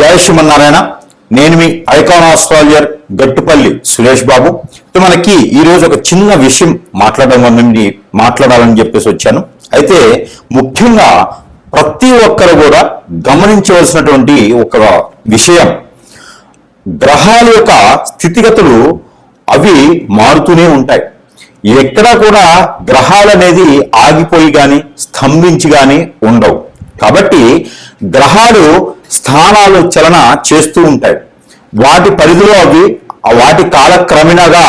జయ శ్రీమన్నారాయణ. నేను మీ icon astrologer Gattupalli Suresh Babu. మనకి ఈరోజు ఒక చిన్న విషయం మాట్లాడాలని చెప్పేసి వచ్చాను. అయితే ముఖ్యంగా ప్రతి ఒక్కరు కూడా గమనించవలసినటువంటి ఒక విషయం, గ్రహాల యొక్క స్థితిగతులు అవి మారుతూనే ఉంటాయి. ఎక్కడా కూడా గ్రహాలు అనేది ఆగిపోయి కానీ స్తంభించి కానీ ఉండవు. కాబట్టి గ్రహాలు స్థానాలు చలన చేస్తూ ఉంటాయి. వాటి పరిధిలో అవి వాటి కాలక్రమేణాగా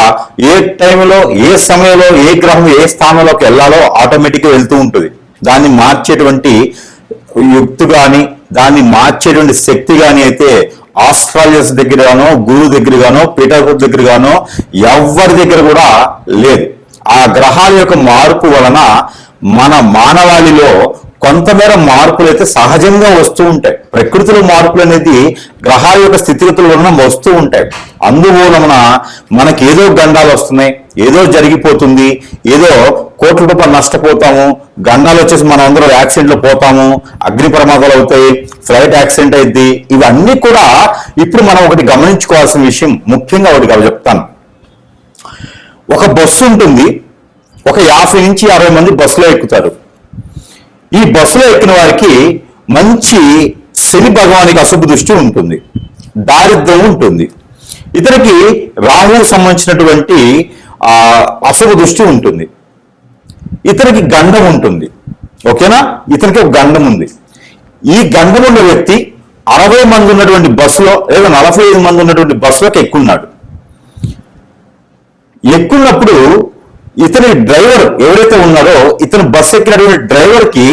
ఏ టైంలో ఏ సమయంలో ఏ గ్రహం ఏ స్థానంలోకి వెళ్ళాలో ఆటోమేటిక్గా వెళ్తూ ఉంటుంది. దాన్ని మార్చేటువంటి యుక్తి కానీ దాన్ని మార్చేటువంటి శక్తి కానీ అయితే ఆస్ట్రాలజర్స్ దగ్గర గానో గురువు దగ్గర గానో పీఠాధిపతి దగ్గర గానో ఎవరి దగ్గర కూడా లేదు. ఆ గ్రహాల యొక్క మార్పు వలన మన మానవాళిలో కొంతమేర మార్పులు అయితే సహజంగా వస్తూ ఉంటాయి. ప్రకృతిలో మార్పులు అనేది గ్రహాల యొక్క స్థితిగతుల వలన వస్తూ ఉంటాయి. అందువలన మనకి ఏదో గండాలు వస్తున్నాయి, ఏదో జరిగిపోతుంది, ఏదో కోట్ల రూపాయలు నష్టపోతాము, గండాలు వచ్చేసి మనం అందరూ యాక్సిడెంట్లు పోతాము, అగ్ని ప్రమాదాలు అవుతాయి, ఫ్లైట్ యాక్సిడెంట్ అయింది. ఇవన్నీ కూడా ఇప్పుడు మనం ఒకటి గమనించుకోవాల్సిన విషయం. ముఖ్యంగా ఒకటి చెప్తాను. ఒక బస్సు ఉంటుంది, ఒక 50 నుంచి 60 మంది బస్సులో ఎక్కుతారు. ఈ బస్సులో ఎక్కిన వారికి మంచి శని భగవానికి అశుభ దృష్టి ఉంటుంది, దారిద్ర్యం ఉంటుంది. ఇతనికి రాహువుకు సంబంధించినటువంటి అశుభ దృష్టి ఉంటుంది. ఇతనికి గండం ఉంటుంది. ఓకేనా? ఇతనికి ఒక గండం ఉంది. ఈ గండం ఉన్న వ్యక్తి 60 మంది ఉన్నటువంటి బస్సులో లేదా 45 మంది ఉన్నటువంటి బస్సులోకి ఎక్కున్నాడు. ఎక్కున్నప్పుడు ఇతని డ్రైవర్ ఎవరైతే ఉన్నారో ఇతను బస్సు ఎక్కినటువంటి డ్రైవర్ కి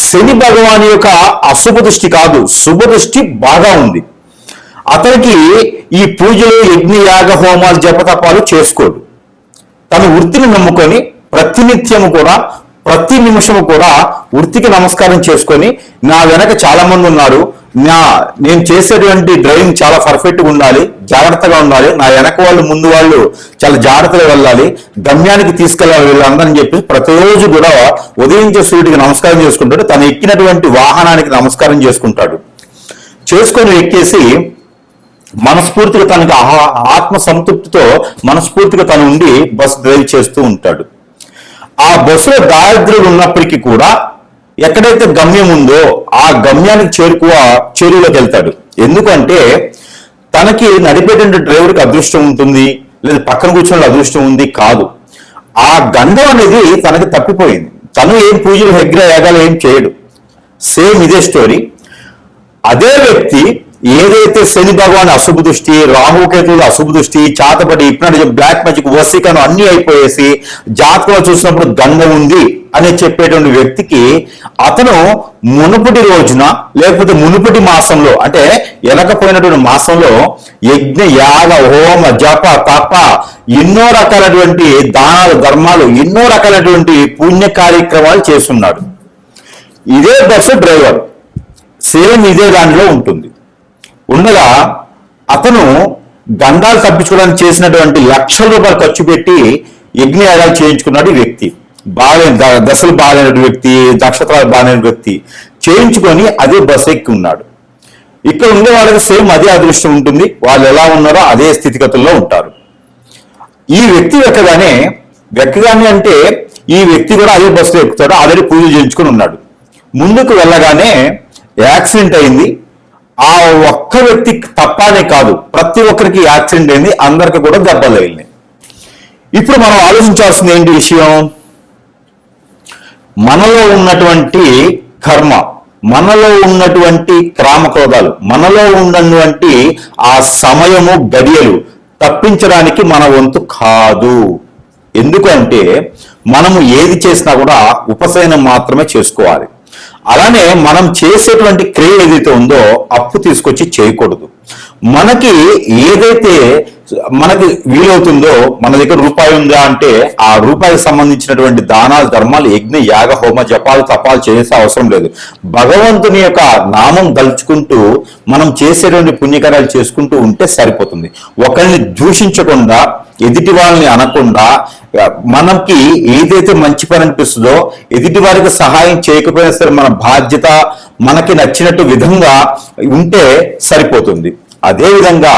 శని భగవాన్ యొక్క అశుభ దృష్టి కాదు, శుభ దృష్టి బాగా ఉంది. అతనికి ఈ పూజలు యజ్ఞ యాగ హోమాలు జపతపాలు చేసుకోడు. తన వృత్తిని నమ్ముకొని ప్రతినిత్యము కూడా ప్రతి నిమిషము కూడా వృత్తికి నమస్కారం చేసుకొని, నా వెనక చాలా మంది ఉన్నారు, నేను చేసేటువంటి డ్రైవింగ్ చాలా పర్ఫెక్ట్గా ఉండాలి, జాగ్రత్తగా ఉండాలి, నా వెనక వాళ్ళు ముందు వాళ్ళు చాలా జాగ్రత్తగా వెళ్ళాలి, గమ్యానికి తీసుకెళ్ళాలి వీళ్ళందరని చెప్పి ప్రతిరోజు కూడా ఉదయించే సూర్యుడికి నమస్కారం చేసుకుంటాడు. తను ఎక్కినటువంటి వాహనానికి నమస్కారం చేసుకుంటాడు. చేసుకొని ఎక్కేసి మనస్ఫూర్తిగా తనకి ఆత్మ సంతృప్తితో మనస్ఫూర్తిగా తను ఉండి బస్సు డ్రైవ్ చేస్తూ ఉంటాడు. ఆ బస్సులో దారిద్ర్యం ఉన్నప్పటికీ కూడా ఎక్కడైతే గమ్యం ఉందో ఆ గమ్యానికి చేరువలోకి వెళ్తాడు. ఎందుకంటే తనకి నడిపేటువంటి డ్రైవర్కి అదృష్టం ఉంటుంది, లేదా పక్కన కూర్చొని అదృష్టం ఉంది కాదు. ఆ గండం అనేది తనకి తప్పిపోయింది. తను ఏం పూజలు హెగ్ర యాగాలు ఏం చేయడు. సేమ్ ఇదే స్టోరీ. అదే వ్యక్తి ఏదైతే శని భగవాన్ అశుభ దృష్టి, రాహుకేతువులు అశుభ దృష్టి, చాతపడి ఇప్పుడు బ్లాక్ మ్యాజిక్ వసీకరణ అన్ని అయిపోయేసి జాతకంలో చూసినప్పుడు గండం ఉంది అని చెప్పేటువంటి వ్యక్తికి అతను మునుపటి రోజున లేకపోతే మునుపటి మాసంలో అంటే వెనకపోయినటువంటి మాసంలో యజ్ఞ యాగ హోమ జప తప ఎన్నో రకాలటువంటి దానాలు ధర్మాలు ఎన్నో రకాలటువంటి పుణ్య కార్యక్రమాలు చేస్తున్నాడు. ఇదే బస్సు డ్రైవర్ సేమ్ ఇదే దానిలో ఉంటుంది. ఉండగా అతను గండాలు తప్పించుకోవడానికి చేసినటువంటి లక్షల రూపాయలు ఖర్చు పెట్టి యజ్ఞయాగాలు చేయించుకున్నాడు. ఈ వ్యక్తి దశలు బాగాలేని వ్యక్తి, నక్షత్రాలు బాగాలేని వ్యక్తి చేయించుకొని అదే బస్సు ఎక్కి ఉన్నాడు. ఇక్కడ ఉండే వాళ్ళకి సేమ్ అదే అదృష్టం ఉంటుంది. వాళ్ళు ఎలా ఉన్నారో అదే స్థితిగతుల్లో ఉంటారు. ఈ వ్యక్తి వెక్కగానే అంటే ఈ వ్యక్తి కూడా అదే బస్సులో ఎక్కుతాడు. ఆల్రెడీ పూజలు చేయించుకొని ఉన్నాడు. ముందుకు వెళ్ళగానే యాక్సిడెంట్ అయింది. ఆ ఒక్క వ్యక్తి తప్పనే కాదు, ప్రతి ఒక్కరికి యాక్సిడెంట్ అయింది, అందరికి కూడా దెబ్బలు తగిలినాయి. ఇప్పుడు మనం ఆలోచించాల్సింది ఏంటి విషయం? మనలో ఉన్నటువంటి కర్మ, మనలో ఉన్నటువంటి క్రామక్రోధాలు, మనలో ఉన్నటువంటి ఆ సమయము గడియలు తప్పించడానికి మన వంతు కాదు. ఎందుకంటే మనము ఏది చేసినా కూడా ఉపశమనం మాత్రమే చేసుకోవాలి. అలానే మనం చేసేటువంటి క్రియ ఏదైతే ఉందో అప్పు తీసుకొచ్చి చేయకూడదు. మనకి ఏదైతే మనకి వీలవుతుందో, మన దగ్గర రూపాయి ఉందా అంటే ఆ రూపాయికి సంబంధించినటువంటి దానాలు, ధర్మాలు, యజ్ఞ, యాగ, హోమ, జపాలు, తపాలు చేసే అవసరం లేదు. భగవంతుని యొక్క నామం దలుచుకుంటూ మనం చేసేటువంటి పుణ్యకార్యాలు చేసుకుంటూ ఉంటే సరిపోతుంది. ఒకరిని దూషించకుండా, ఎదుటి వాళ్ళని అనకుండా, మనకి ఏదైతే మంచి పని అనిపిస్తుందో ఎదుటి వారికి సహాయం చేయకపోయినా సరే మన బాధ్యత మనకి నచ్చినట్టు విధంగా ఉంటే సరిపోతుంది. అదేవిధంగా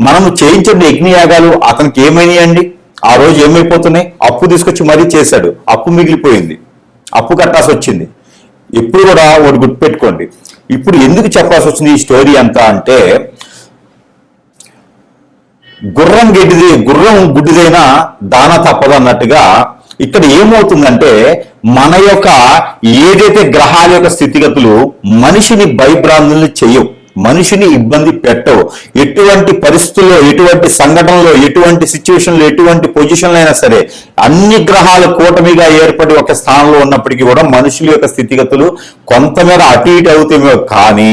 మనము చేయించిన యజ్ఞయాగాలు అతనికి ఏమైనాయండి? ఆ రోజు ఏమైపోతున్నాయి? అప్పు తీసుకొచ్చి మరీ చేశాడు, అప్పు మిగిలిపోయింది, అప్పు కట్టాల్సి వచ్చింది. ఎప్పుడు కూడా ఒకటి గుర్తుపెట్టుకోండి. ఇప్పుడు ఎందుకు చెప్పాల్సి వచ్చింది ఈ స్టోరీ అంతా అంటే, గుర్రం గుడ్డిదైనా దాన తప్పదు అన్నట్టుగా ఇక్కడ ఏమవుతుందంటే, మన యొక్క ఏదైతే గ్రహాల యొక్క స్థితిగతులు మనిషిని భయభ్రాంతుల్ని చేయవు, మనిషిని ఇబ్బంది పెట్టవు. ఎటువంటి పరిస్థితుల్లో, ఎటువంటి సంఘటనలో, ఎటువంటి సిచ్యువేషన్లో, ఎటువంటి పొజిషన్లో అయినా సరే అన్ని గ్రహాలు కూటమిగా ఏర్పడి ఒక స్థానంలో ఉన్నప్పటికీ కూడా మనుషుల యొక్క స్థితిగతులు కొంతమేర అటు ఇటు అవుతామో కానీ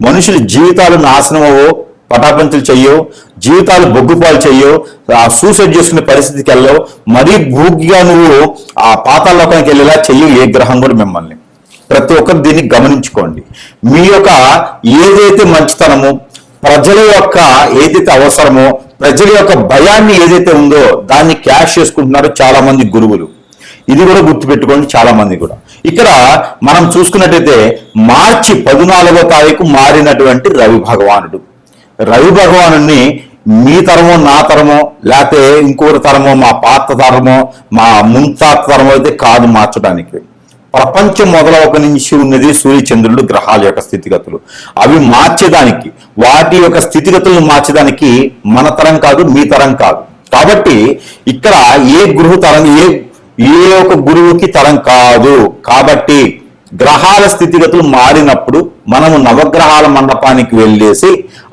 మనుషుల జీవితాలు నాశనం అవ్వవు, పటాపంచులు చెయ్యవు, జీవితాలు బొగ్గుపాలు చెయ్యవు, సూసైడ్ చేసుకునే పరిస్థితికి వెళ్ళవు, మరీ భూగిగా నువ్వు ఆ పాతాళలోకానికి వెళ్ళేలా చెయ్యవు ఏ గ్రహం కూడా మిమ్మల్ని. ప్రతి ఒక్కరు దీన్ని గమనించుకోండి. మీ యొక్క ఏదైతే మంచితనమో, ప్రజల యొక్క ఏదైతే అవసరమో, ప్రజల యొక్క భయాన్ని ఏదైతే ఉందో దాన్ని క్యాష్ చేసుకుంటున్నారు చాలా మంది గురువులు. ఇది కూడా గుర్తుపెట్టుకోండి చాలా మంది కూడా. ఇక్కడ మనం చూసుకున్నట్టయితే మార్చి 14వ తారీఖు మారినటువంటి రవి భగవానుడు. రవి భగవానుడిని మీ తరమో, నా తరమో, లేకపోతే ఇంకొకరి తరమో, మా పాత తరమో, మా ముంతాత తరమో అయితే కాదు మార్చడానికి. ప్రపంచం మొదలవక నుంచి ఉన్నది సూర్యచంద్రుడు, గ్రహాల యొక్క స్థితిగతులు. అవి మార్చేదానికి, వాటి యొక్క స్థితిగతులను మార్చేదానికి మన తరం కాదు, మీ తరం కాదు. కాబట్టి ఇక్కడ ఏ గురువు తరం, ఏ ఒక గురువుకి తరం కాదు. కాబట్టి గ్రహాల స్థితిగతులు మారినప్పుడు మనము నవగ్రహాల మండపానికి వెళ్ళేసి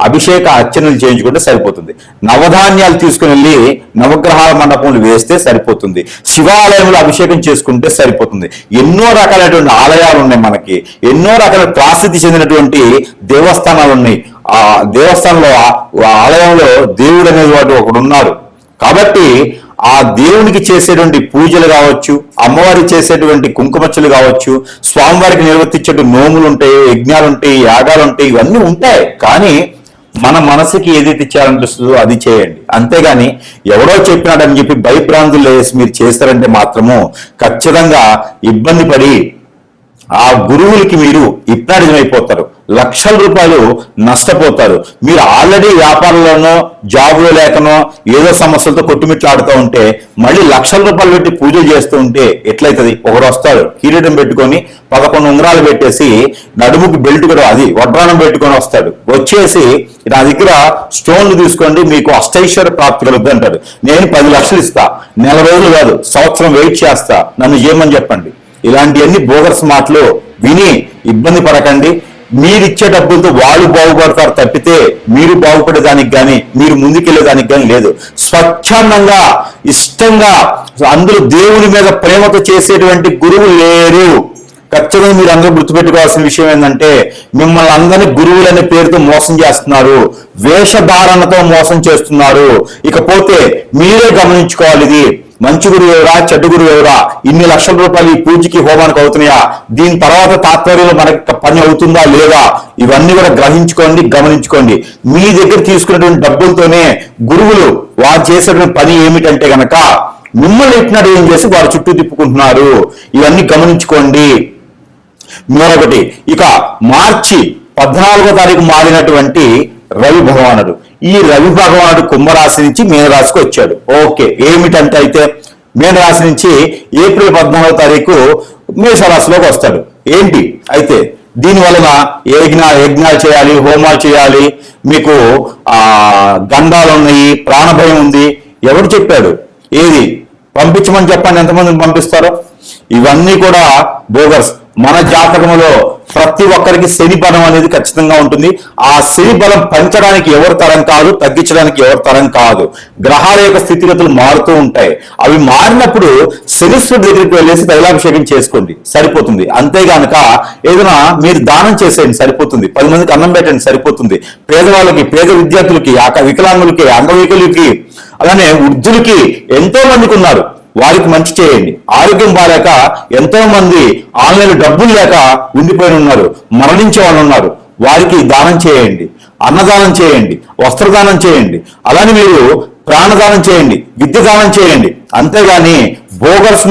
అభిషేక అర్చనలు చేయించుకుంటే సరిపోతుంది. నవధాన్యాలు తీసుకుని వెళ్ళి నవగ్రహాల మండపంలో వేస్తే సరిపోతుంది. శివాలయంలో అభిషేకం చేసుకుంటే సరిపోతుంది. ఎన్నో రకాలైనటువంటి ఆలయాలు ఉన్నాయి మనకి, ఎన్నో రకాల ప్రసిద్ధి చెందినటువంటి దేవస్థానాలు ఉన్నాయి. ఆ దేవస్థానంలో, ఆలయంలో దేవుడు అనేది వాడు ఒకడు ఉన్నారు. కాబట్టి ఆ దేవునికి చేసేటువంటి పూజలు కావచ్చు, అమ్మవారికి చేసేటువంటి కుంకుమచ్చలు కావచ్చు, స్వామివారికి నిర్వర్తించే నోములు ఉంటాయి, యజ్ఞాలు ఉంటాయి, యాగాలు ఉంటాయి, ఇవన్నీ ఉంటాయి. కానీ మన మనసుకి ఏదైతే ఇచ్చారనిపిస్తుందో అది చేయండి. అంతేగాని ఎవడో చెప్పినాడని చెప్పి భయభ్రాంతులు వేసి మీరు చేస్తారంటే మాత్రము ఖచ్చితంగా ఇబ్బంది పడి ఆ గురువులకి మీరు హిప్నాటిజం అయిపోతారు, లక్షల రూపాయలు నష్టపోతారు. మీరు ఆల్రెడీ వ్యాపారంలోనో, జాబులో లేకనో ఏదో సమస్యలతో కొట్టుమిట్లాడుతూ ఉంటే మళ్ళీ లక్షల రూపాయలు పెట్టి పూజలు చేస్తూ ఉంటే ఎట్లయితుంది? ఒకడు వస్తాడు కిరీటం పెట్టుకొని 11 ఉంగరాలు పెట్టేసి నడుముకి బెల్ట్ కూడా, అది వడ్రానం పెట్టుకొని వస్తాడు. వచ్చేసి నా దగ్గర స్టోన్లు తీసుకోండి మీకు అష్టైశ్వర్య ప్రాప్తి కలుగుతుంది అంటాడు. నేను 10 లక్షలు ఇస్తా, నెల రోజులు కాదు సంవత్సరం వెయిట్ చేస్తా, నన్ను చేయమని చెప్పండి. ఇలాంటివన్నీ బోగర్స్ మాటలు విని ఇబ్బంది పడకండి. మీరిచ్చే డబ్బులతో వాళ్ళు బాగుపడతారు తప్పితే మీరు బాగుపడేదానికి కానీ, మీరు ముందుకెళ్ళేదానికి కానీ లేదు. స్వచ్ఛందంగా, ఇష్టంగా, అందరూ దేవుని మీద ప్రేమతో చేసేటువంటి గురువు లేరు. ఖచ్చితంగా మీరు అందరూ గుర్తుపెట్టుకోవాల్సిన విషయం ఏంటంటే, మిమ్మల్ని అందరినీ గురువులనే పేరుతో మోసం చేస్తున్నారు, వేషధారణతో మోసం చేస్తున్నారు. ఇకపోతే మీరే గమనించుకోవాలి, ఇది మంచి గురువు ఎవరా, చెడ్డ గురువు ఎవరా, ఇన్ని లక్షల రూపాయలు ఈ పూజకి హోమానికి అవుతున్నాయా, దీని తర్వాత తాత్పర్యంలో మనకి పని అవుతుందా లేదా, ఇవన్నీ కూడా గ్రహించుకోండి, గమనించుకోండి. మీ దగ్గర తీసుకున్నటువంటి డబ్బులతోనే గురువులు వారు చేసేటువంటి పని ఏమిటంటే గనక మిమ్మల్ని ఎట్టినట్టు ఏం చేసి వారు చుట్టూ తిప్పుకుంటున్నారు. ఇవన్నీ గమనించుకోండి. మరొకటి, ఇక మార్చి 14వ తారీఖు మారినటువంటి రవి భగవానుడు. ఈ రవి భగవానుడు కుంభరాశి నుంచి మీనరాశికి వచ్చాడు. ఓకే, ఏమిటంటే అయితే మీనరాశి నుంచి ఏప్రిల్ 14వ తారీఖు మేషరాశిలోకి వస్తాడు. ఏంటి అయితే దీని వలన యజ్ఞాలు చేయాలి, హోమాలు చేయాలి, మీకు గండాలు ఉన్నాయి, ప్రాణభయం ఉంది. ఎవరు చెప్పాడు? ఏది పంపించమని చెప్పండి, ఎంతమందిని పంపిస్తారో? ఇవన్నీ కూడా బోగస్. మన జాతకంలో ప్రతి ఒక్కరికి శని బలం అనేది ఖచ్చితంగా ఉంటుంది. ఆ శని బలం పెంచడానికి ఎవరి తరం కాదు, తగ్గించడానికి ఎవరి తరం కాదు. గ్రహాల యొక్క స్థితిగతులు మారుతూ ఉంటాయి. అవి మారినప్పుడు శనీశ్వరుడి దగ్గరికి వెళ్ళేసి తైలాభిషేకం చేసుకోండి, సరిపోతుంది. అంతేగానక ఏదైనా మీరు దానం చేసేయండి, సరిపోతుంది. 10 మందికి అన్నం పెట్టండి, సరిపోతుంది. పేదవాళ్ళకి, పేద విద్యార్థులకి, వికలాంగులకి, అంగవైకల్యులకి, అలానే వృద్ధులకి ఎంతో మందికి ఉన్నారు, వారికి మంచి చేయండి. ఆరోగ్యం బాగాలేక ఎంతో మంది ఆన్లైన్ డబ్బులు లేక ఉండిపోయి ఉన్నారు, మరణించే వాళ్ళు ఉన్నారు, వారికి దానం చేయండి. అన్నదానం చేయండి, వస్త్రదానం చేయండి, అలానే మీరు ప్రాణదానం చేయండి, విద్య దానం చేయండి. అంతేగాని బోగస్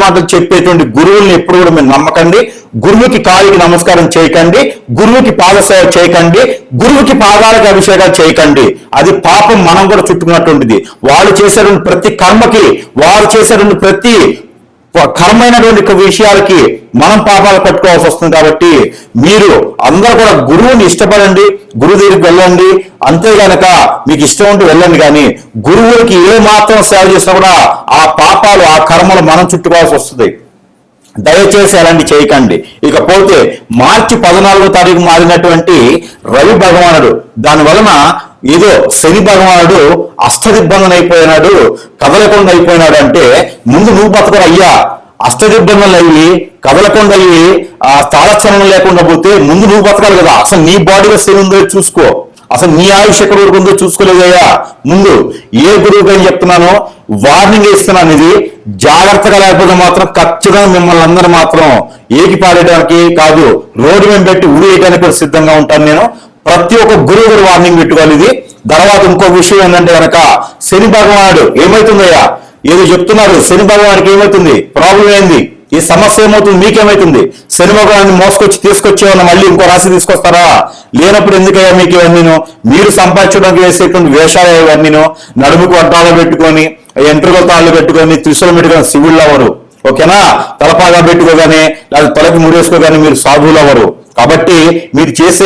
మాటలు చెప్పేటువంటి గురువుల్ని ఎప్పుడు కూడా మీరు నమ్మకండి. గురువుకి కాలికి నమస్కారం చేయకండి, గురువుకి పాదసేవ చేయకండి, గురువుకి పాదాలకు అభిషేకాలు చేయకండి. అది పాపం మనం కూడా చుట్టుకున్నటువంటిది. వాళ్ళు చేసేటువంటి ప్రతి కర్మకి, వారు చేసేటువంటి ప్రతి కర్మైనటువంటి విషయాలకి మనం పాపాలు కట్టుకోవాల్సి వస్తుంది. కాబట్టి మీరు అందరూ కూడా గురువుని ఇష్టపడండి, గురువు దగ్గరికి వెళ్ళండి. అంతేగానక మీకు ఇష్టం ఉంటే వెళ్ళండి, కానీ గురువులకి ఏ మాత్రం సేవ చేసినా కూడా ఆ పాపాలు, ఆ కర్మలు మనం చుట్టుకోవాల్సి వస్తుంది. దయచేసి అలాంటి చేయకండి. ఇకపోతే మార్చి 14వ తారీఖు మారినటువంటి రవి భగవానుడు, దాని వలన ఏదో శని భగవానుడు అష్టదిగ్బంధన అయిపోయినాడు, కదలకుండా అయిపోయినాడు అంటే ముందు నువ్వు బతకరు అయ్యా. అష్టదిగ్బంధనలు అయ్యి, కదలకుండా అయ్యి, ఆ తాళచలనం లేకుండా పోతే ముందు నువ్వు బతకాలి కదా. అసలు నీ బాడీలో శని ఉందో చూసుకో, అసలు నీ ఆయుష్ ఎక్కడ వరకు ఉందో చూసుకోలేదయ్యా. ముందు ఏ గురువుకి అని చెప్తున్నానో వార్నింగ్ ఇస్తున్నాను. ఇది జాగ్రత్తగా లేకపోతే మాత్రం ఖచ్చితంగా మిమ్మల్ని అందరూ మాత్రం ఏకి పాడేయడానికి కాదు, రోడ్డు మీద పెట్టి ఉడియడానికి కూడా సిద్ధంగా ఉంటాను నేను. ప్రతి ఒక్క గురువు గారు వార్నింగ్ పెట్టుకోవాలి. ఇది తర్వాత ఇంకో విషయం ఏంటంటే కనుక శని భగవానుడు ఏమవుతుందయ్యా, ఏదో చెప్తున్నారు, శని భగవానికి ఏమవుతుంది, ప్రాబ్లం ఏంది, ఈ సమస్య ఏమవుతుంది, మీకేమవుతుంది? శని భగవాన్ని మోసుకొచ్చి తీసుకొచ్చేవన్నా మళ్ళీ ఇంకో రాశి తీసుకొస్తారా? లేనప్పుడు ఎందుకయ్యా మీకు ఇవన్నీను? మీరు సంపాదించడానికి వేసేటువంటి వేషాలు ఇవన్నీను, నడుముకు అడ్డాలు పెట్టుకొని, ఎంట్రుకల తాళ్ళు పెట్టుకొని, త్రిశూలం పెట్టుకొని శివుళ్ళు అవ్వరు. ఓకేనా? తలపాగా పెట్టుకోగానే లేదా తలకి ముడేసుకోగానే మీరు సాధువులు అవ్వరు. కాబట్టి మీరు చేసే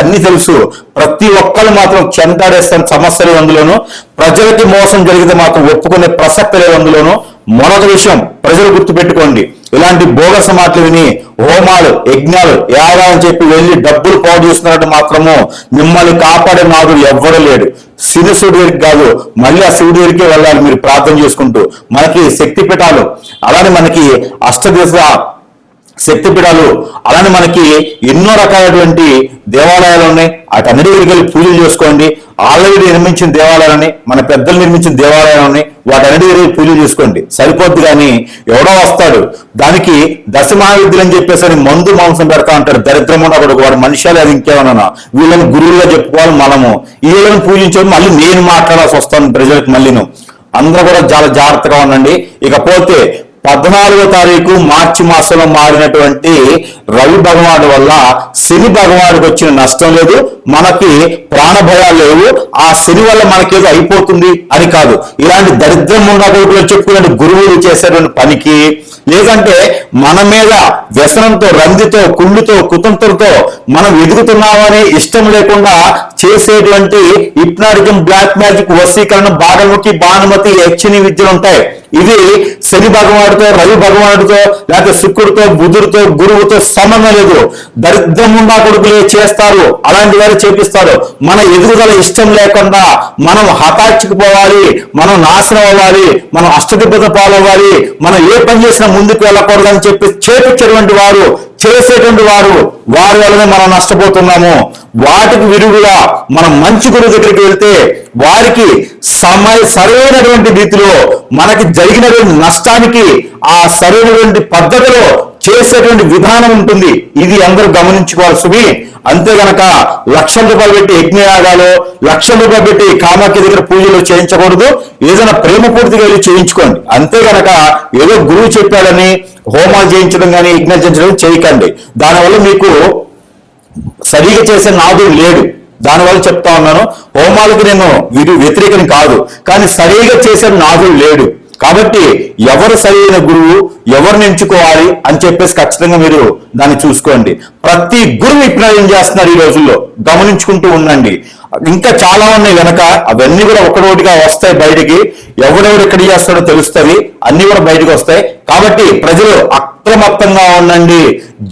అన్ని తెలుసు. ప్రతి ఒక్కరు మాత్రం చెంటాడేస్తాను సమస్యలు అందులోను. ప్రజలకి మోసం జరిగితే మాత్రం ఒప్పుకునే ప్రసక్తి లేదు అందులోను. మరొక విషయం ప్రజలు గుర్తుపెట్టుకోండి, ఇలాంటి బోగస మాటలు విని హోమాలు, యజ్ఞాలు, యాగాలని చెప్పి వెళ్ళి డబ్బులు పాడు చేస్తున్నట్టు మాత్రము మిమ్మల్ని కాపాడే నాదుడు ఎవ్వడూ లేడు. శివుడి దగ్గరికి కాదు, మళ్ళీ ఆ శివుడి దగ్గరికే వెళ్ళాలి మీరు ప్రార్థన చేసుకుంటూ. మనకి శక్తి పీఠాలు, అలానే మనకి అష్టదిశ శక్తిపీఠాలు, అలానే మనకి ఎన్నో రకాలైనటువంటి దేవాలయాలు ఉన్నాయి. వాటన్నిటి దగ్గరికి వెళ్ళి పూజలు చేసుకోండి. ఆల్రెడీ నిర్మించిన దేవాలయాలని, మన పెద్దలు నిర్మించిన దేవాలయాలని, వాటన్నిటి దగ్గర పూజలు చేసుకోండి, సరిపోద్ది. కానీ ఎవడో వస్తాడు, దానికి దశమహావిద్యులు అని చెప్పేసి మందు మాంసం పెడతా అంటాడు, దరిద్రం ఉన్నప్పుడు వాడు మనుషులు అది ఇంకేమన్నా. వీళ్ళని గురువులుగా చెప్పుకోవాలి మనము. వీళ్ళని పూజించడం మళ్ళీ నేను మాట్లాడాల్సి వస్తాను ప్రజలకు. మళ్ళీను అందరూ కూడా చాలా జాగ్రత్తగా ఉండండి. ఇకపోతే 14వ తారీఖు మార్చి మాసంలో మారినటువంటి రవి భగవానుడు వల్ల శని భగవానుడికి వచ్చిన నష్టం లేదు, మనకి ప్రాణ భయాలు లేవు. ఆ శని వల్ల మనకేదో అయిపోతుంది అని కాదు. ఇలాంటి దరిద్రం ఉండకూడదు చెప్పుకునే గురువులు చేసేటువంటి పనికి, లేదంటే మన మీద వ్యసనంతో, రందితో, కుళ్ళుతో, కుతంత్రంతో మనం ఎదుగుతున్నామని ఇష్టం లేకుండా చేసేటువంటి హిప్నాటిజం, బ్లాక్ మ్యాజిక్, వశీకరణ, బాణముఖి, భానుమతి, యక్షిణి విద్యలు ఉంటాయి. ఇవి శని భగవానుడితో, రవి భగవానుడితో, లేకపోతే శుక్రుడితో, బుధుడితో, గురువుతో సంబంధం లేదు. దరిద్రం ఉండా కొడుకులే చేస్తారు, అలాంటి వారు చేపిస్తారు. మన ఎదుగుదల ఇష్టం లేకుండా మనం హఠాత్తుకుపోవాలి, మనం నాశనం అవ్వాలి, మనం అష్టదిబ్బత పాలవ్వాలి, మనం ఏ పని చేసినా ముందుకు వెళ్ళకూడదని చెప్పి చేపించేటువంటి వారు, చేసేటువంటి వారు, వారి వల్లనే మనం నష్టపోతున్నాము. వాటికి విరుగుగా మనం మంచి గురువు దగ్గరికి వెళ్తే వారికి సరైనటువంటి రీతిలో మనకి జరిగినటువంటి నష్టానికి ఆ సరైనటువంటి పద్ధతిలో చేసేటువంటి విధానం ఉంటుంది. ఇది అందరూ గమనించుకోవాలి సుమి. అంతే గనక ₹1,00,000 పెట్టి యజ్ఞయాగాలు, ₹1,00,000 పెట్టి కామాఖ్య దగ్గర పూజలు చేయించకూడదు. ఏదైనా ప్రేమ పూర్తిగా వెళ్ళి చేయించుకోండి. అంతే గనక ఏదో గురువు చెప్పాడని హోమాలు చేయించడం కానీ, యజ్ఞాలు చేయించడం చేయకండి. దానివల్ల మీకు సరిగా చేసే నాదుడు లేడు. దానివల్ల చెప్తా ఉన్నాను, హోమాలకి నేను వ్యతిరేకం కాదు, కానీ సరిగా చేసే నాదుడు లేడు. కాబట్టి ఎవరు సరైన గురువు, ఎవరిని ఎంచుకోవాలి అని చెప్పేసి ఖచ్చితంగా మీరు దాన్ని చూసుకోండి. ప్రతి గురువు ఇప్పుడు ఏం చేస్తున్నారు ఈ రోజుల్లో గమనించుకుంటూ ఉండండి. ఇంకా చాలా ఉన్నాయి వెనక, అవన్నీ కూడా ఒకటోటిగా వస్తాయి బయటికి. ఎవడెవడు ఎక్కడ చేస్తాడో తెలుస్తుంది, అన్ని కూడా బయటకు వస్తాయి. కాబట్టి ప్రజలు అప్రమత్తంగా ఉండండి,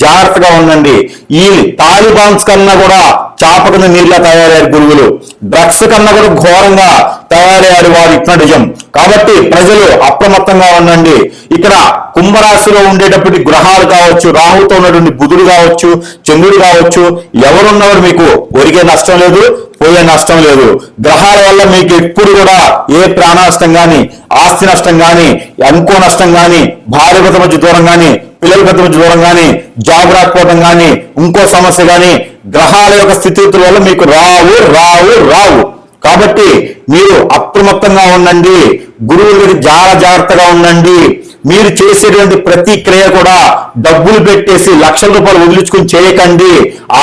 జాగ్రత్తగా ఉండండి. ఈ తాలిబాన్స్ కన్నా కూడా చాపకన నీళ్ళ తయారయ్యారు గురువులు, డ్రగ్స్ కన్నా కూడా ఘోరంగా తయారయ్యారు వారు హిప్నటిజం. కాబట్టి ప్రజలు అప్రమత్తంగా ఉండండి. ఇక్కడ కుంభరాశిలో ఉండేటప్పటి గ్రహాలు కావచ్చు, రాహుతో ఉన్నటువంటి బుధుడు కావచ్చు, చంద్రుడు కావచ్చు, ఎవరున్నవారు మీకు ఒరిగే నష్టం లేదు, పోయే నష్టం లేదు. గ్రహాల వల్ల మీకు ఎప్పుడు కూడా ఏ ప్రాణ నష్టం కానీ, ఆస్తి నష్టం కానీ, అనుకో నష్టం కానీ, భార్య భర్త మధ్య దూరం కానీ, పిల్లల పెద్ద మధ్య దూరం కానీ, జాబ్ రాకపోవడం కానీ, ఇంకో సమస్య కానీ గ్రహాల యొక్క స్థితిగతుల వల్ల మీకు రావు రావు రావు. కాబట్టి మీరు అప్రమత్తంగా ఉండండి, గురువుల దగ్గర చాలా జాగ్రత్తగా ఉండండి. మీరు చేసేటువంటి ప్రతి క్రియ కూడా డబ్బులు పెట్టేసి లక్షల రూపాయలు వదిలించుకుని చేయకండి.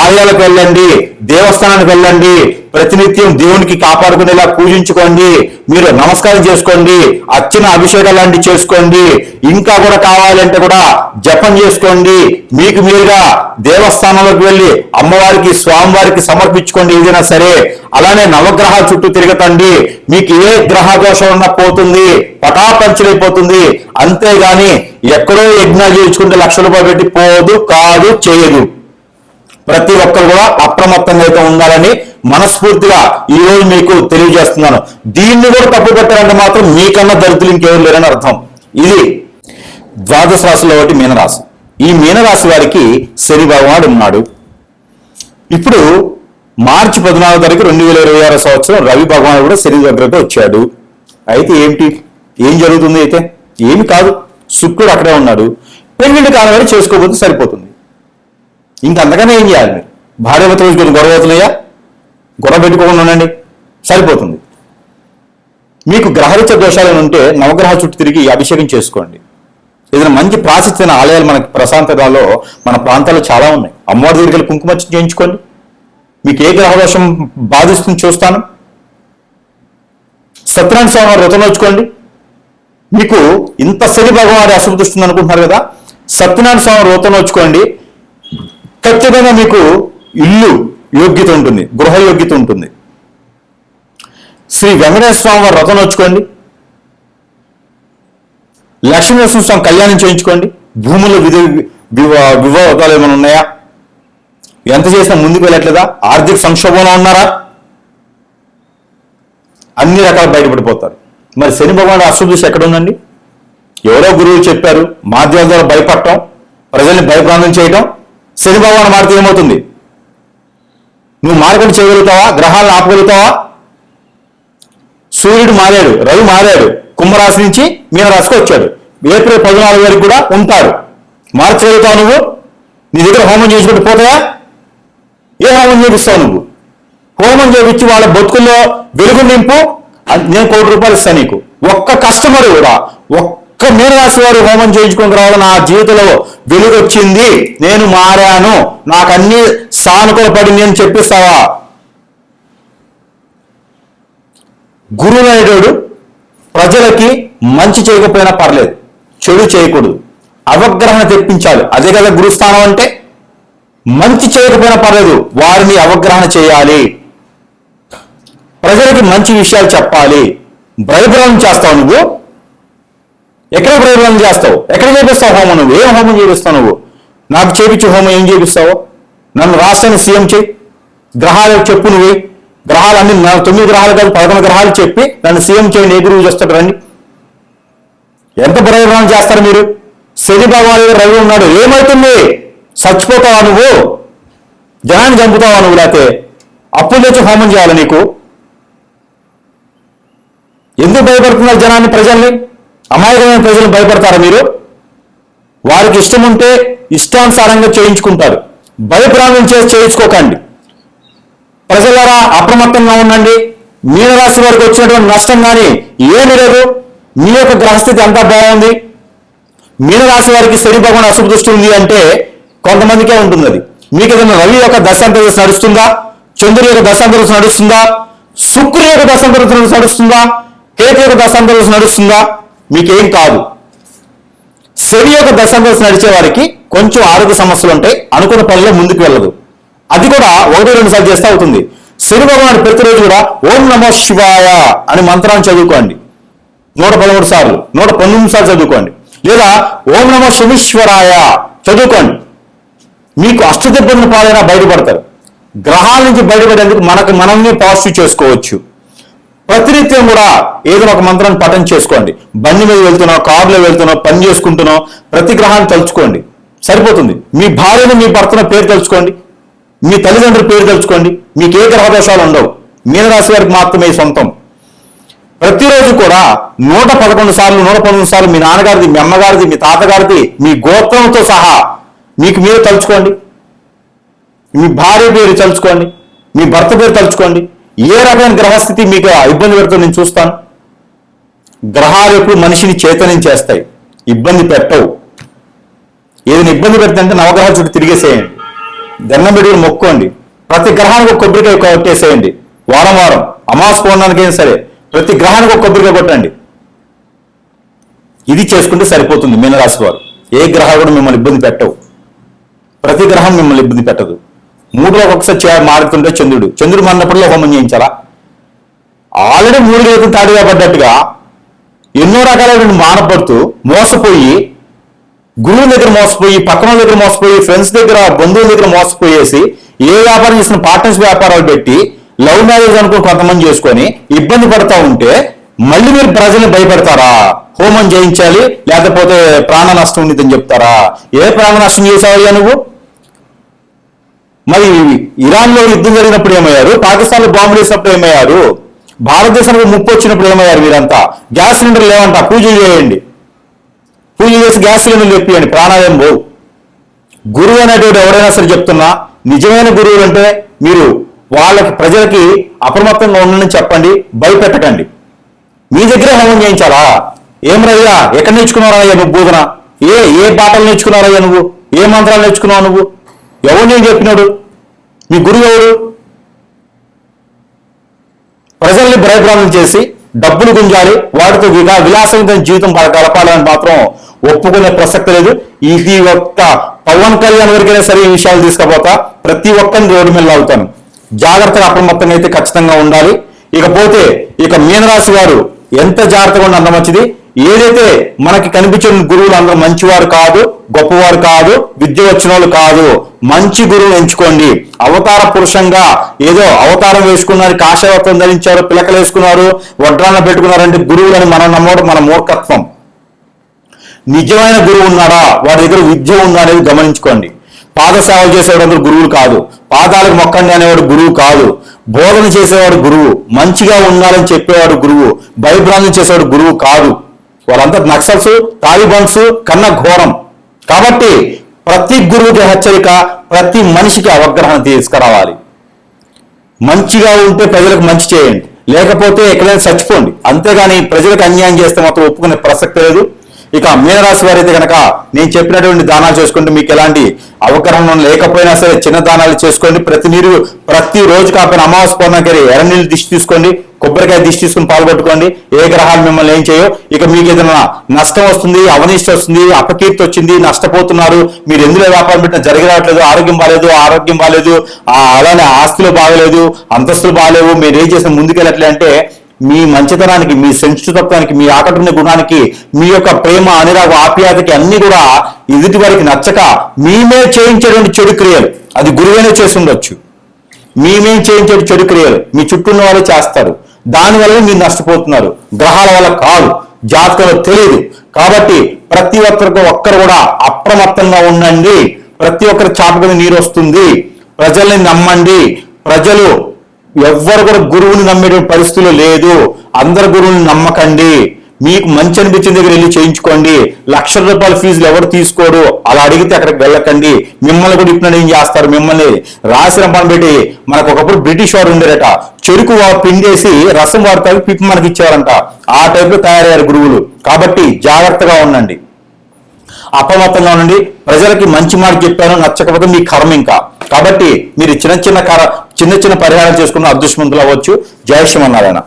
ఆలయాలకు వెళ్ళండి, దేవస్థానానికి వెళ్ళండి, ప్రతినిత్యం దేవునికి కాపాడుకునేలా పూజించుకోండి, మీరు నమస్కారం చేసుకోండి, అర్చన అభిషేకాలు లాంటివి చేసుకోండి. ఇంకా కూడా కావాలంటే కూడా జపం చేసుకోండి. మీకు మీరుగా దేవస్థానంలోకి వెళ్ళి అమ్మవారికి, స్వామివారికి సమర్పించుకోండి ఏదైనా సరే. అలానే నవగ్రహాల చుట్టూ తిరగతండి. మీకు ఏ గ్రహ దోషం ఉన్నా పోతుంది, పటాపంచలైపోతుంది. అంతేగాని ఎక్కడో యజ్ఞాలు చేయించుకుంటే లక్షల రూపాయలు పెట్టి పోదు, కాదు, చేయదు. ప్రతి ఒక్కరు కూడా అప్రమత్తంగా అయితే ఉండాలని మనస్ఫూర్తిగా ఈ రోజు మీకు తెలియజేస్తున్నాను. దీన్ని కూడా తప్పు పెట్టాలంటే మాత్రం మీకన్నా దరిద్రులు ఇంకెవరు లేరని అర్థం. ఇది ద్వాదశ రాశిలో ఒకటి మీనరాశి. ఈ మీనరాశి వారికి శని భగవానుడు ఉన్నాడు. ఇప్పుడు మార్చి 14 తారీఖు 2026 సంవత్సరం రవి భగవానుడు కూడా శని దగ్గరకు వచ్చాడు. అయితే ఏం జరుగుతుంది? అయితే ఏమి కాదు, శుక్రుడు అక్కడే ఉన్నాడు. పెళ్లిళ్ళ కాలం వరకు చేసుకోబోతే సరిపోతుంది. ఇంకంతకనే ఏం చేయాలి? మీరు భార్యభర్త రోజు కొన్ని గొడవ అవుతున్నాయా? గొడవ పెట్టుకోకుండా ఉండండి, సరిపోతుంది. మీకు గ్రహరీత్య దోషాలు ఉంటే నవగ్రహాల చుట్టూ తిరిగి అభిషేకం చేసుకోండి. ఏదైనా మంచి ప్రాశస్త్యమైన ఆలయాలు మనకి ప్రశాంతతలో మన ప్రాంతాల్లో చాలా ఉన్నాయి. అమ్మవారి దగ్గరికి వెళ్ళి కుంకుమర్చన చేయించుకోండి. మీకు ఏ గ్రహ దోషం బాధిస్తుంది చూస్తాను. సత్యనారాయణ స్వామి వ్రతం వచ్చుకోండి. మీకు ఇంత శని భగవాన్ అశుభదృష్టి అనుకుంటున్నారు కదా, సత్యనారాయణ స్వామి వ్రతం వచ్చుకోండి. ఖచ్చితంగా మీకు ఇల్లు యోగ్యత ఉంటుంది, గృహ యోగ్యత ఉంటుంది. శ్రీ వెంకటేశ్వర స్వామి వారి వ్రతం వచ్చుకోండి. లక్ష్మీనరసింహ స్వామి కళ్యాణం చేయించుకోండి. భూముల వివాదాలు ఏమైనా ఉన్నాయా? ఎంత చేసినా ముందుకు వెళ్ళట్లేదా? ఆర్థిక సంక్షోభంలో ఉన్నారా? అన్ని రకాలు బయటపడిపోతారు. మరి శని భగవానుడు అశుభదృష్టి ఎక్కడ ఉందండి? ఎవరో గురువు చెప్పారు, మాధ్యమాల ద్వారా భయపడటం, ప్రజల్ని భయప్రాంతం చేయటం. శని భగవాను మారితే ఏమవుతుంది? నువ్వు మార్కెట్ చేయగలుగుతావా? గ్రహాలను ఆపగలుగుతావా? సూర్యుడు మారాడు, రవి మారాడు, కుంభరాశి నుంచి మీనరాశికి వచ్చాడు. ఏప్రిల్ 14 వరకు కూడా ఉంటాడు. మార్చగలుగుతావు నువ్వు? నీ దగ్గర హోమం చేసుకుంటూ పోతాయా? ఏ హోమం చేపిస్తావు నువ్వు? హోమం చేపించి వాళ్ళ బతుకుల్లో వెలుగు నింపు, నేను ₹1,00,00,000 ఇస్తాను నీకు. ఒక్క కస్టమర్ కూడా, ఒక్క మీనరాశి వారు హోమం చేయించుకొని రావాలి, నా జీవితంలో వెలుగు వచ్చింది, నేను మారాను, నాకు అన్ని సానుకూల పడింది అని చెప్పిస్తావా? గురువు అనేటోడు ప్రజలకి మంచి చేయకపోయినా పర్లేదు, చెడు చేయకూడదు, అవగ్రహణ తెప్పించాలి. అదే కదా గురుస్థానం అంటే. మంచి చేయకపోయినా పర్లేదు, వారిని అవగ్రహణ చేయాలి, ప్రజలకి మంచి విషయాలు చెప్పాలి. భయభ్రాంతం చేస్తావు నువ్వు? ఎక్కడ భయభ్రాంతం చేస్తావు? ఎక్కడ చేపిస్తావు హోమం? నువ్వు ఏం హోమం చేపిస్తావు? నువ్వు నాకు చేపించే హోమం ఏం చేపిస్తావు? నన్ను రాష్ట్రాన్ని సీఎం చేయి, గ్రహాలు చెప్పు. నువ్వు గ్రహాలన్నీ 9 గ్రహాలు కాదు 11 గ్రహాలు చెప్పి నన్ను సీఎం చేయండి, ఏ గురువు చేస్తాడు రండి. ఎంత భయభ్రాంతం చేస్తారు మీరు? శని భగవానుడు రవి ఉన్నాడు, ఏమవుతుంది? చచ్చిపోతావా నువ్వు? జనాన్ని చంపుతావా నువ్వు? లేకపోతే అప్పులు తెచ్చి హోమం చేయాలి నీకు? ఎందుకు భయపడుతున్నారు జనాన్ని, ప్రజల్ని? అమాయకమైన ప్రజలు భయపడతారా మీరు? వారికి ఇష్టం ఉంటే ఇష్టానుసారంగా చేయించుకుంటారు. భయప్రాంతం చేసి చేయించుకోకండి. ప్రజలారా అప్రమత్తంగా ఉండండి. మీనరాశి వారికి వచ్చినటువంటి నష్టం కానీ ఏమీ లేదు. మీ యొక్క గ్రహస్థితి అంతా బాగుంది. మీనరాశి వారికి శని భగవాన్ అశుభ దృష్టి ఉంది అంటే కొంతమందికే ఉంటుంది. అది మీకు ఏదైనా రవి యొక్క దశాంతరదశ నడుస్తుందా? చంద్రుడి యొక్క దశాంతరదశ నడుస్తుందా? శుక్రుడి యొక్క దశాంతరదశ నడుస్తుందా? కేతు యొక్క దశాంతరదశ నడుస్తుందా? మీకేం కాదు. శని యొక్క దశాంశ నడిచే వారికి కొంచెం ఆరోగ్య సమస్యలు ఉంటాయి, అనుకున్న పనిలో ముందుకు వెళ్ళదు. అది కూడా 1-2 సార్లు చేస్తే అవుతుంది. శని భగవానుడు ప్రతిరోజు కూడా ఓం నమో శివాయ అని మంత్రాన్ని చదువుకోండి 113 సార్లు, 119 సార్లు చదువుకోండి. లేదా ఓం నమో శనీశ్వరాయ చదువుకోండి. మీకు అష్టదిబ్బలను పాలైనా బయటపడతారు. గ్రహాల నుంచి బయటపడేందుకు మనల్ని పాజిటివ్ చేసుకోవచ్చు. ప్రతినిత్యం కూడా ఏదో ఒక మంత్రాన్ని పఠనం చేసుకోండి. బండి మీద వెళ్తున్నావు, కారులో వెళ్తున్నావు, పని చేసుకుంటున్నావు, ప్రతి గ్రహాన్ని తలుచుకోండి, సరిపోతుంది. మీ భార్యను మీ భర్తను పేరు తలుచుకోండి, మీ తల్లిదండ్రుల పేరు తలుచుకోండి. మీకు ఏ గ్రహ దోషాలు ఉండవు. మీనరాశి వారికి మాత్రమే సొంతం. ప్రతిరోజు కూడా 111 సార్లు 119 సార్లు మీ నాన్నగారిది, మీ అమ్మగారిది, మీ తాతగారిది, మీ గోత్రంతో సహా మీకు మీరు తలుచుకోండి. మీ భార్య పేరు తలుచుకోండి, మీ భర్త పేరు తలుచుకోండి. ఏ రకమైన గ్రహస్థితి మీకు ఇబ్బంది పెడుతుందో నేను చూస్తాను. గ్రహాలు ఎప్పుడు మనిషిని చైతన్యం చేస్తాయి, ఇబ్బంది పెట్టవు. ఏదైనా ఇబ్బంది పెడుతుందంటే నవగ్రహాల చుట్టూ తిరిగేసేయండి, దండం పెట్టుకుని మొక్కోండి. ప్రతి గ్రహానికి ఒక కొబ్బరికాయ కొట్టేసేయండి. వారం వారం అమావాస్య పౌర్ణానికైనా సరే ప్రతి గ్రహానికి ఒక కొబ్బరికాయ కొట్టండి. ఇది చేసుకుంటే సరిపోతుంది. మీనరాశి వారు ఏ గ్రహాలు కూడా మిమ్మల్ని ఇబ్బంది పెట్టవు. ప్రతి గ్రహం మిమ్మల్ని ఇబ్బంది పెట్టదు. 3 రోజులకు ఒకసారి మారుతుంటే చంద్రుడు మారినప్పుడు హోమం చేయించాలా? ఆల్రెడీ 3 రోజులు తాడిగా పడ్డట్టుగా ఎన్నో రకాలైన మానపడుతూ మోసపోయి, గురువు దగ్గర మోసపోయి, పక్కన దగ్గర మోసపోయి, ఫ్రెండ్స్ దగ్గర, బంధువుల దగ్గర మోసపోయేసి ఏ వ్యాపారం చేసిన పార్ట్నర్స్ వ్యాపారాలు పెట్టి లవ్ మ్యారేజ్ అనుకుని కొంతమంది చేసుకొని ఇబ్బంది పడతా ఉంటే మళ్ళీ మీరు ప్రజల్ని భయపెడతారా? హోమం చేయించాలి లేకపోతే ప్రాణ నష్టం ఉండిద్దని చెప్తారా? ఏ ప్రాణ నష్టం చేసావయ్యా నువ్వు? మరి ఇరాన్లో యుద్ధం జరిగినప్పుడు ఏమయ్యారు? పాకిస్తాన్లో బాంబులు వేసినప్పుడు ఏమయ్యారు? భారతదేశానికి ముప్పు వచ్చినప్పుడు ఏమయ్యారు? మీరంతా గ్యాస్ సిలిండర్ లేవంట, పూజ చేయండి. పూజ చేసి గ్యాస్ సిలిండర్ తెప్పియండి, ప్రాణాయం పోవు. గురువు అనేటువంటి ఎవరైనా సరే చెప్తున్నా, నిజమైన గురువులు అంటే మీరు వాళ్ళకి ప్రజలకి అప్రమత్తంగా ఉండని చెప్పండి, భయపెట్టకండి. మీ దగ్గరే హోమం చేయించాలా? ఏం రయ్యా, ఎక్కడ నేర్చుకున్నారయ్యా నువ్వు బోధన? ఏ పాటలు నేర్చుకున్నారయ్యా నువ్వు? ఏ మంత్రాలు నేర్చుకున్నావు నువ్వు? ఎవరు నేను చెప్పినాడు? మీ గురువు ఎవరు? ప్రజల్ని భయభ్రాంతం చేసి డబ్బులు గుంజాలి, వాటితో విలాసవంతమైన జీవితం గడపాలని మాత్రం ఒప్పుకునే ప్రసక్తి లేదు. ఇది ఒక్క పవన్ కళ్యాణ్ వరకైనా సరే ఈ విషయాలు తీసుకుపోతా, ప్రతి ఒక్కరిని రోడ్డు మీద లాగుతాను. జాగ్రత్తగా అప్రమత్తంగా అయితే ఖచ్చితంగా ఉండాలి. ఇకపోతే మీనరాశి వారు ఎంత జాగ్రత్తగా ఉండి అంత మంచిది. ఏదైతే మనకి కనిపించిన గురువులు అందరూ మంచివారు కాదు, గొప్పవారు కాదు, విద్య వచ్చిన వాళ్ళు కాదు. మంచి గురువులు ఎంచుకోండి. అవతార పురుషంగా ఏదో అవతారం వేసుకున్నారు, కాషాయవత్వం ధరించారు, పిలకలు వేసుకున్నారు, వడ్రాన్న పెట్టుకున్నారంటే గురువులని మనం నమ్మడం మన మూర్ఖత్వం. నిజమైన గురువు ఉన్నాడా, వాడి దగ్గర విద్య ఉందా అనేది గమనించుకోండి. పాదసేవలు చేసేవాడు గురువులు కాదు, పాదాలకు మొక్కండి అనేవాడు గురువు కాదు, బోధన చేసేవాడు గురువు, మంచిగా ఉండాలని చెప్పేవాడు గురువు, భయభ్రాంతం చేసేవాడు గురువు కాదు. వాళ్ళంతా నక్సల్స్, తాలిబాన్స్ కన్నా ఘోరం. కాబట్టి ప్రతి గురువుకి హెచ్చరిక, ప్రతి మనిషికి అవగాహన తీసుకురావాలి. మంచిగా ఉంటే ప్రజలకు మంచి చేయండి, లేకపోతే ఎక్కడైనా చచ్చిపోండి. అంతేగాని ప్రజలకు అన్యాయం చేస్తే మాత్రం ఒప్పుకునే ప్రసక్తి లేదు. ఇక మీనరాశి వారైతే కనుక నేను చెప్పినటువంటి దానాలు చేసుకుంటే మీకు ఎలాంటి అవగాహన లేకపోయినా సరే చిన్న దానాలు చేసుకోండి. ప్రతి రోజు కాకపోయినా అమావాస్య పౌర్ణమికి ఎర్రనీళ్ళు దిష్టి తీసుకోండి, కొబ్బరికాయ దిష్టి తీసుకుని పాల్గొట్టుకోండి. ఏ గ్రహాలు మిమ్మల్ని ఏం చేయో. ఇక మీకు ఏదైనా నష్టం వస్తుంది, అవనిష్ట వస్తుంది, అపకీర్తి వచ్చింది, నష్టపోతున్నారు, మీరు ఎందులో వ్యాపారం పెట్టినా జరిగి రావట్లేదు, ఆరోగ్యం బాగాలేదు, అలానే ఆస్తులు బాగలేదు, అంతస్తులు బాగాలేవు, మీరు ఏం చేసిన ముందుకెళ్ళట్లే అంటే మీ మంచితనానికి, మీ సంస్కృతత్వానికి, మీ ఆకట్టుకునే గుణానికి, మీ యొక్క ప్రేమ, అనురాగ, ఆప్యాయతకి అన్ని కూడా ఎదుటి వారికి నచ్చక మీమే చేయించేటువంటి చెడు క్రియలు, అది గురువేనే చేసి ఉండొచ్చు, మీమే చేయించే చెడు క్రియలు మీ చుట్టూ ఉన్న వాళ్ళు చేస్తారు. దానివల్ల మీరు నష్టపోతున్నారు, గ్రహాల వల్ల కాదు, జాతకంలో తెలియదు. కాబట్టి ప్రతి ఒక్కరు కూడా అప్రమత్తంగా ఉండండి. ప్రతి ఒక్కరి చాప కింద నీరు వస్తుంది. ప్రజల్ని నమ్మండి. ప్రజలు ఎవ్వరు కూడా గురువుని నమ్మేటువంటి పరిస్థితులు లేదు. అందరు గురువుని నమ్మకండి. మీకు మంచి అనిపించిన దగ్గర వెళ్ళి చేయించుకోండి. లక్షల రూపాయల ఫీజులు ఎవరు తీసుకోరు. అలా అడిగితే అక్కడికి వెళ్ళకండి. మిమ్మల్ని కూడా ఇప్పుడు ఏం చేస్తారు, మిమ్మల్ని రాసి రంపని పెట్టి, మనకు ఒకప్పుడు బ్రిటిష్ వారు ఉండేరట, చెరుకు పిండేసి రసం వాడతారు, పిప్పి మనకి ఇచ్చేవారంట. ఆ టైప్ లో తయారయ్యారు గురువులు. కాబట్టి జాగ్రత్తగా ఉండండి, అప్రమత్తంగా ఉండండి. ప్రజలకి మంచి మాట చెప్పాను, నచ్చకపోతే మీ కర్మ ఇంకా. కాబట్టి మీరు చిన్న చిన్న పరిహారం చేసుకున్న అదృష్టవంతులు అవ్వచ్చు. జై శ్రీమన్నారాయణ.